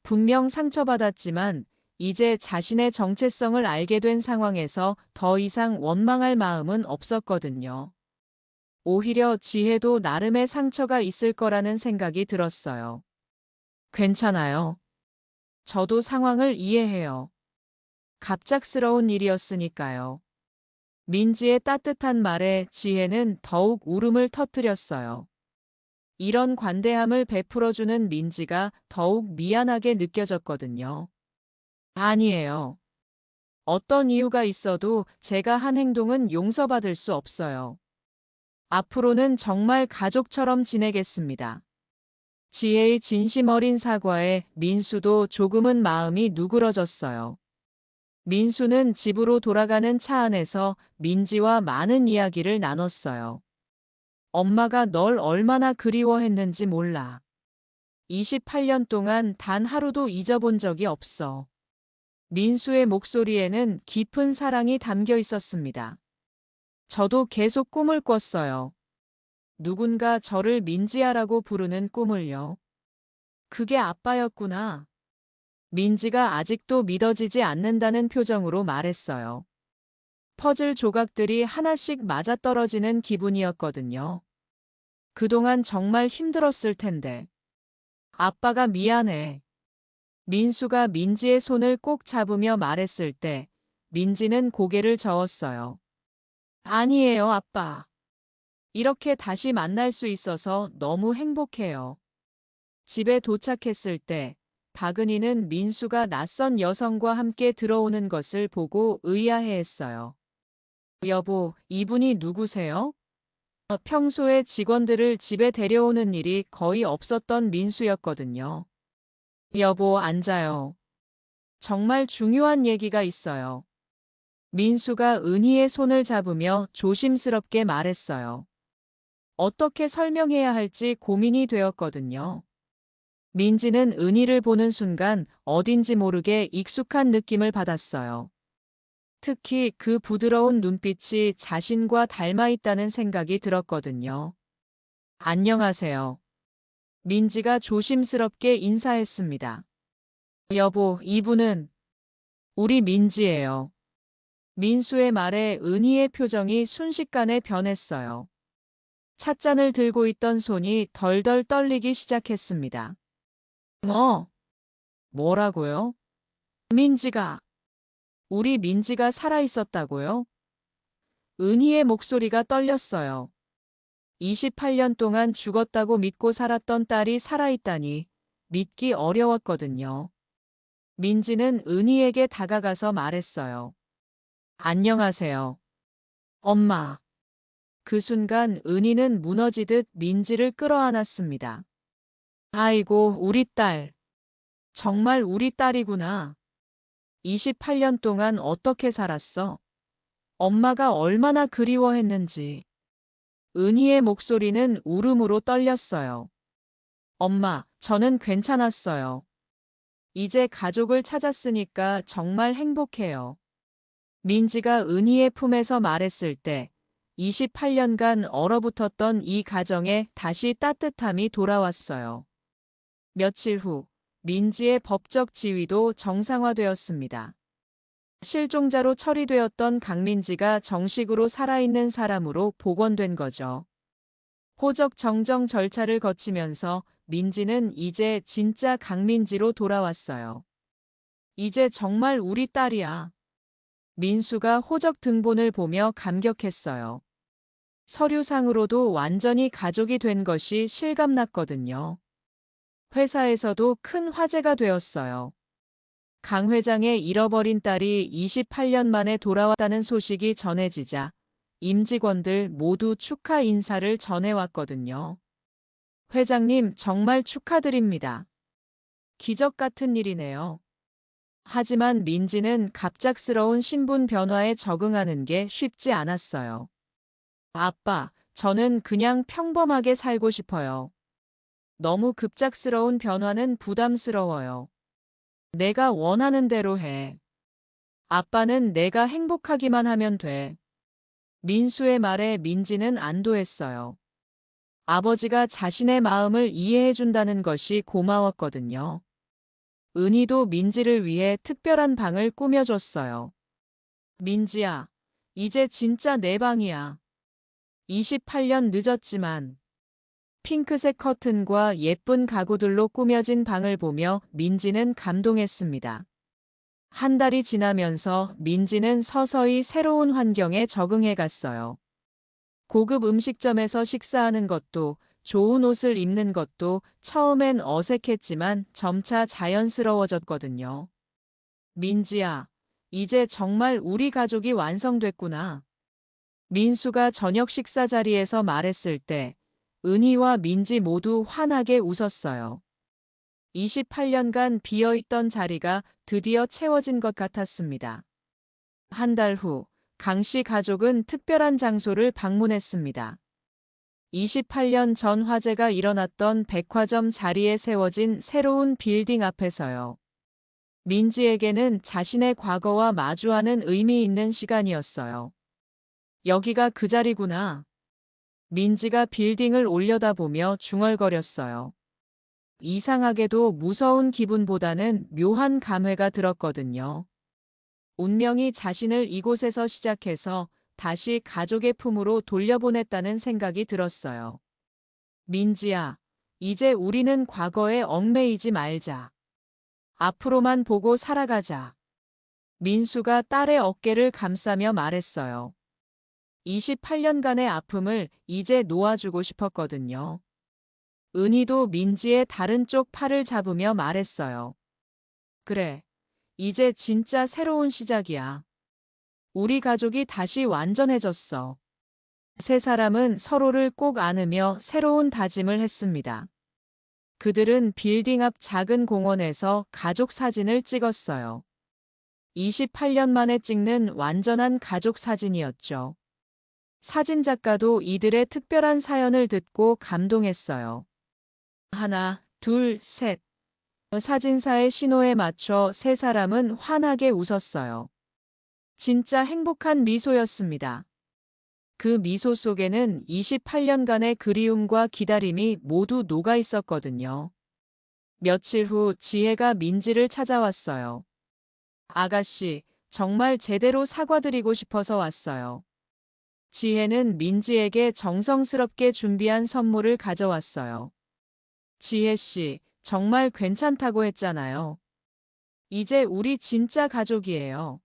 분명 상처받았지만 이제 자신의 정체성을 알게 된 상황에서 더 이상 원망할 마음은 없었거든요. 오히려 지혜도 나름의 상처가 있을 거라는 생각이 들었어요. 괜찮아요. 저도 상황을 이해해요. 갑작스러운 일이었으니까요. 민지의 따뜻한 말에 지혜는 더욱 울음을 터뜨렸어요. 이런 관대함을 베풀어주는 민지가 더욱 미안하게 느껴졌거든요. 아니에요. 어떤 이유가 있어도 제가 한 행동은 용서받을 수 없어요. 앞으로는 정말 가족처럼 지내겠습니다. 지혜의 진심 어린 사과에 민수도 조금은 마음이 누그러졌어요. 민수는 집으로 돌아가는 차 안에서 민지와 많은 이야기를 나눴어요. 엄마가 널 얼마나 그리워했는지 몰라. 28년 동안 단 하루도 잊어본 적이 없어. 민수의 목소리에는 깊은 사랑이 담겨 있었습니다. 저도 계속 꿈을 꿨어요. 누군가 저를 민지야라고 부르는 꿈을요. 그게 아빠였구나. 민지가 아직도 믿어지지 않는다는 표정으로 말했어요. 퍼즐 조각들이 하나씩 맞아떨어지는 기분이었거든요. 그동안 정말 힘들었을 텐데. 아빠가 미안해. 민수가 민지의 손을 꼭 잡으며 말했을 때 민지는 고개를 저었어요. 아니에요, 아빠. 이렇게 다시 만날 수 있어서 너무 행복해요. 집에 도착했을 때 박은희는 민수가 낯선 여성과 함께 들어오는 것을 보고 의아해했어요. 여보, 이분이 누구세요? 평소에 직원들을 집에 데려오는 일이 거의 없었던 민수였거든요. 여보, 앉아요. 정말 중요한 얘기가 있어요. 민수가 은희의 손을 잡으며 조심스럽게 말했어요. 어떻게 설명해야 할지 고민이 되었거든요. 민지는 은희를 보는 순간 어딘지 모르게 익숙한 느낌을 받았어요. 특히 그 부드러운 눈빛이 자신과 닮아 있다는 생각이 들었거든요. 안녕하세요. 민지가 조심스럽게 인사했습니다. 여보, 이분은 우리 민지예요. 민수의 말에 은희의 표정이 순식간에 변했어요. 찻잔을 들고 있던 손이 덜덜 떨리기 시작했습니다. 뭐라고요? 민지가, 우리 민지가 살아있었다고요? 은희의 목소리가 떨렸어요. 28년 동안 죽었다고 믿고 살았던 딸이 살아있다니 믿기 어려웠거든요. 민지는 은희에게 다가가서 말했어요. 안녕하세요. 엄마. 그 순간 은희는 무너지듯 민지를 끌어안았습니다. 아이고, 우리 딸. 정말 우리 딸이구나. 28년 동안 어떻게 살았어? 엄마가 얼마나 그리워했는지. 은희의 목소리는 울음으로 떨렸어요. 엄마, 저는 괜찮았어요. 이제 가족을 찾았으니까 정말 행복해요. 민지가 은희의 품에서 말했을 때 28년간 얼어붙었던 이 가정에 다시 따뜻함이 돌아왔어요. 며칠 후 민지의 법적 지위도 정상화되었습니다. 실종자로 처리되었던 강민지가 정식으로 살아있는 사람으로 복원된 거죠. 호적 정정 절차를 거치면서 민지는 이제 진짜 강민지로 돌아왔어요. 이제 정말 우리 딸이야. 민수가 호적 등본을 보며 감격했어요. 서류상으로도 완전히 가족이 된 것이 실감났거든요. 회사에서도 큰 화제가 되었어요. 강 회장의 잃어버린 딸이 28년 만에 돌아왔다는 소식이 전해지자 임직원들 모두 축하 인사를 전해왔거든요. 회장님, 정말 축하드립니다. 기적 같은 일이네요. 하지만 민지는 갑작스러운 신분 변화에 적응하는 게 쉽지 않았어요. 아빠, 저는 그냥 평범하게 살고 싶어요. 너무 급작스러운 변화는 부담스러워요. 내가 원하는 대로 해. 아빠는 내가 행복하기만 하면 돼. 민수의 말에 민지는 안도했어요. 아버지가 자신의 마음을 이해해준다는 것이 고마웠거든요. 은희도 민지를 위해 특별한 방을 꾸며줬어요. 민지야, 이제 진짜 내 방이야. 28년 늦었지만 핑크색 커튼과 예쁜 가구들로 꾸며진 방을 보며 민지는 감동했습니다. 한 달이 지나면서 민지는 서서히 새로운 환경에 적응해 갔어요. 고급 음식점에서 식사하는 것도, 좋은 옷을 입는 것도 처음엔 어색했지만 점차 자연스러워졌거든요. 민지야, 이제 정말 우리 가족이 완성됐구나. 민수가 저녁 식사 자리에서 말했을 때 은희와 민지 모두 환하게 웃었어요. 28년간 비어있던 자리가 드디어 채워진 것 같았습니다. 한 달 후, 강 씨 가족은 특별한 장소를 방문했습니다. 28년 전 화재가 일어났던 백화점 자리에 세워진 새로운 빌딩 앞에서요. 민지에게는 자신의 과거와 마주하는 의미 있는 시간이었어요. 여기가 그 자리구나. 민지가 빌딩을 올려다보며 중얼거렸어요. 이상하게도 무서운 기분보다는 묘한 감회가 들었거든요. 운명이 자신을 이곳에서 시작해서 다시 가족의 품으로 돌려보냈다는 생각이 들었어요. 민지야, 이제 우리는 과거에 얽매이지 말자. 앞으로만 보고 살아가자. 민수가 딸의 어깨를 감싸며 말했어요. 28년간의 아픔을 이제 놓아주고 싶었거든요. 은희도 민지의 다른 쪽 팔을 잡으며 말했어요. 그래, 이제 진짜 새로운 시작이야. 우리 가족이 다시 완전해졌어. 세 사람은 서로를 꼭 안으며 새로운 다짐을 했습니다. 그들은 빌딩 앞 작은 공원에서 가족 사진을 찍었어요. 28년 만에 찍는 완전한 가족 사진이었죠. 사진작가도 이들의 특별한 사연을 듣고 감동했어요. 하나, 둘, 셋. 사진사의 신호에 맞춰 세 사람은 환하게 웃었어요. 진짜 행복한 미소였습니다. 그 미소 속에는 28년간의 그리움과 기다림이 모두 녹아 있었거든요. 며칠 후 지혜가 민지를 찾아왔어요. 아가씨, 정말 제대로 사과드리고 싶어서 왔어요. 지혜는 민지에게 정성스럽게 준비한 선물을 가져왔어요. 지혜 씨, 정말 괜찮다고 했잖아요. 이제 우리 진짜 가족이에요.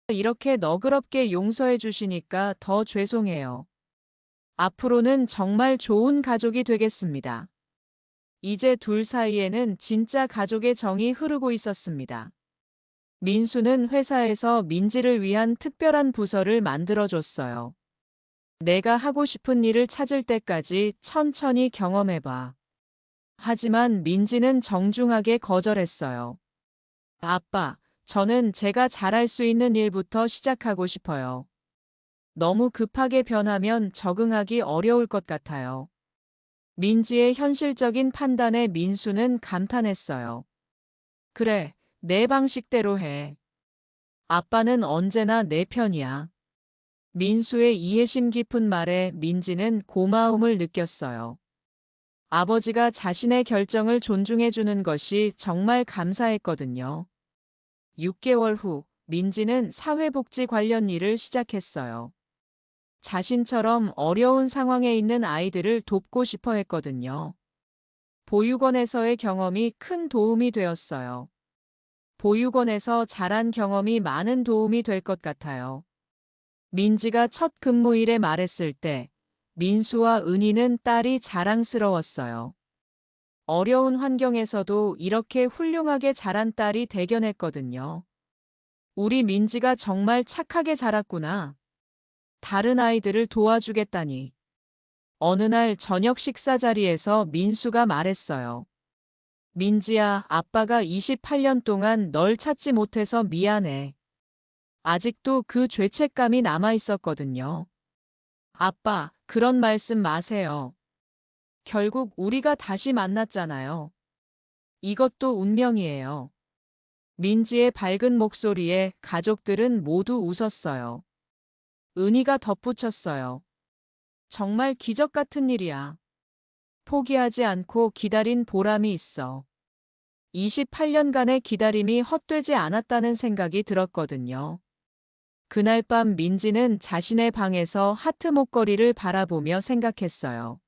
이렇게 너그럽게 용서해 주시니까 더 죄송해요. 앞으로는 정말 좋은 가족이 되겠습니다. 이제 둘 사이에는 진짜 가족의 정이 흐르고 있었습니다. 민수는 회사에서 민지를 위한 특별한 부서를 만들어줬어요. 내가 하고 싶은 일을 찾을 때까지 천천히 경험해봐. 하지만 민지는 정중하게 거절했어요. 아빠, 저는 제가 잘할 수 있는 일부터 시작하고 싶어요. 너무 급하게 변하면 적응하기 어려울 것 같아요. 민지의 현실적인 판단에 민수는 감탄했어요. 그래, 내 방식대로 해. 아빠는 언제나 내 편이야. 민수의 이해심 깊은 말에 민지는 고마움을 느꼈어요. 아버지가 자신의 결정을 존중해주는 것이 정말 감사했거든요. 6개월 후 민지는 사회복지 관련 일을 시작했어요. 자신처럼 어려운 상황에 있는 아이들을 돕고 싶어 했거든요. 보육원에서의 경험이 큰 도움이 되었어요. 보육원에서 자란 경험이 많은 도움이 될 것 같아요. 민지가 첫 근무일에 말했을 때 민수와 은희는 딸이 자랑스러웠어요. 어려운 환경에서도 이렇게 훌륭하게 자란 딸이 대견했거든요. 우리 민지가 정말 착하게 자랐구나. 다른 아이들을 도와주겠다니. 어느 날 저녁 식사 자리에서 민수가 말했어요. 민지야, 아빠가 28년 동안 널 찾지 못해서 미안해. 아직도 그 죄책감이 남아 있었거든요. 아빠, 그런 말씀 마세요. 결국 우리가 다시 만났잖아요. 이것도 운명이에요. 민지의 밝은 목소리에 가족들은 모두 웃었어요. 은희가 덧붙였어요. 정말 기적 같은 일이야. 포기하지 않고 기다린 보람이 있어. 28년간의 기다림이 헛되지 않았다는 생각이 들었거든요. 그날 밤 민지는 자신의 방에서 하트 목걸이를 바라보며 생각했어요.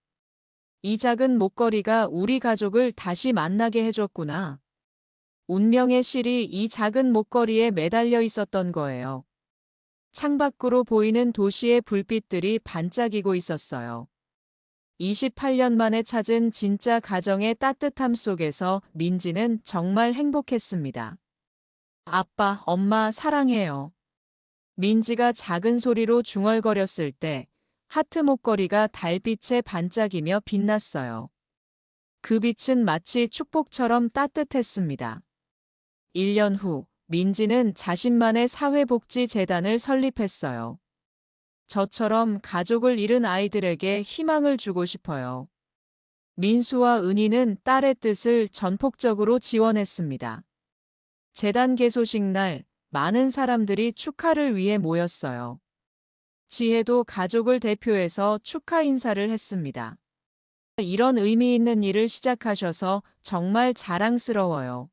이 작은 목걸이가 우리 가족을 다시 만나게 해줬구나. 운명의 실이 이 작은 목걸이에 매달려 있었던 거예요. 창밖으로 보이는 도시의 불빛들이 반짝이고 있었어요. 28년 만에 찾은 진짜 가정의 따뜻함 속에서 민지는 정말 행복했습니다. 아빠, 엄마 사랑해요. 민지가 작은 소리로 중얼거렸을 때 하트 목걸이가 달빛에 반짝이며 빛났어요. 그 빛은 마치 축복처럼 따뜻했습니다. 1년 후, 민지는 자신만의 사회복지재단을 설립했어요. 저처럼 가족을 잃은 아이들에게 희망을 주고 싶어요. 민수와 은희는 딸의 뜻을 전폭적으로 지원했습니다. 재단 개소식 날, 많은 사람들이 축하를 위해 모였어요. 지혜도 가족을 대표해서 축하 인사를 했습니다. 이런 의미 있는 일을 시작하셔서 정말 자랑스러워요.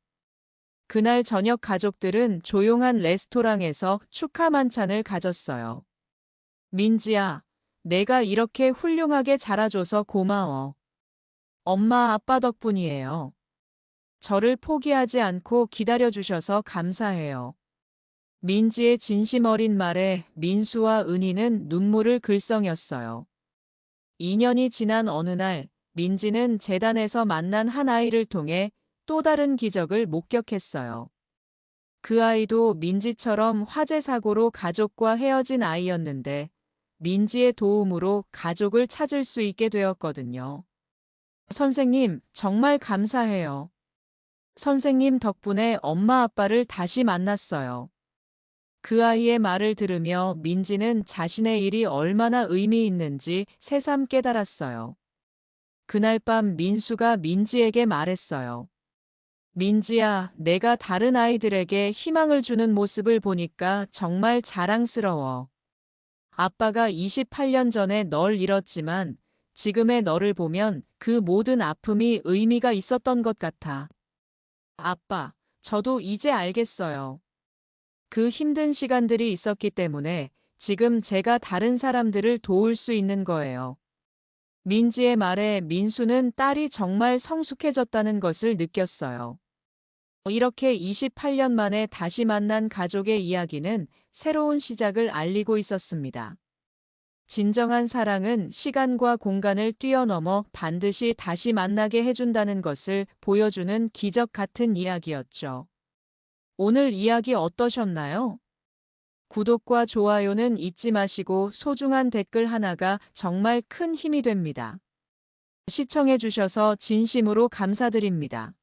그날 저녁 가족들은 조용한 레스토랑에서 축하 만찬을 가졌어요. 민지야, 내가 이렇게 훌륭하게 자라줘서 고마워. 엄마 아빠 덕분이에요. 저를 포기하지 않고 기다려주셔서 감사해요. 민지의 진심 어린 말에 민수와 은희는 눈물을 글썽였어요. 2년이 지난 어느 날, 민지는 재단에서 만난 한 아이를 통해 또 다른 기적을 목격했어요. 그 아이도 민지처럼 화재 사고로 가족과 헤어진 아이였는데, 민지의 도움으로 가족을 찾을 수 있게 되었거든요. 선생님, 정말 감사해요. 선생님 덕분에 엄마 아빠를 다시 만났어요. 그 아이의 말을 들으며 민지는 자신의 일이 얼마나 의미 있는지 새삼 깨달았어요. 그날 밤 민수가 민지에게 말했어요. 민지야, 내가 다른 아이들에게 희망을 주는 모습을 보니까 정말 자랑스러워. 아빠가 28년 전에 널 잃었지만 지금의 너를 보면 그 모든 아픔이 의미가 있었던 것 같아. 아빠, 저도 이제 알겠어요. 그 힘든 시간들이 있었기 때문에 지금 제가 다른 사람들을 도울 수 있는 거예요. 민지의 말에 민수는 딸이 정말 성숙해졌다는 것을 느꼈어요. 이렇게 28년 만에 다시 만난 가족의 이야기는 새로운 시작을 알리고 있었습니다. 진정한 사랑은 시간과 공간을 뛰어넘어 반드시 다시 만나게 해준다는 것을 보여주는 기적 같은 이야기였죠. 오늘 이야기 어떠셨나요? 구독과 좋아요는 잊지 마시고 소중한 댓글 하나가 정말 큰 힘이 됩니다. 시청해주셔서 진심으로 감사드립니다.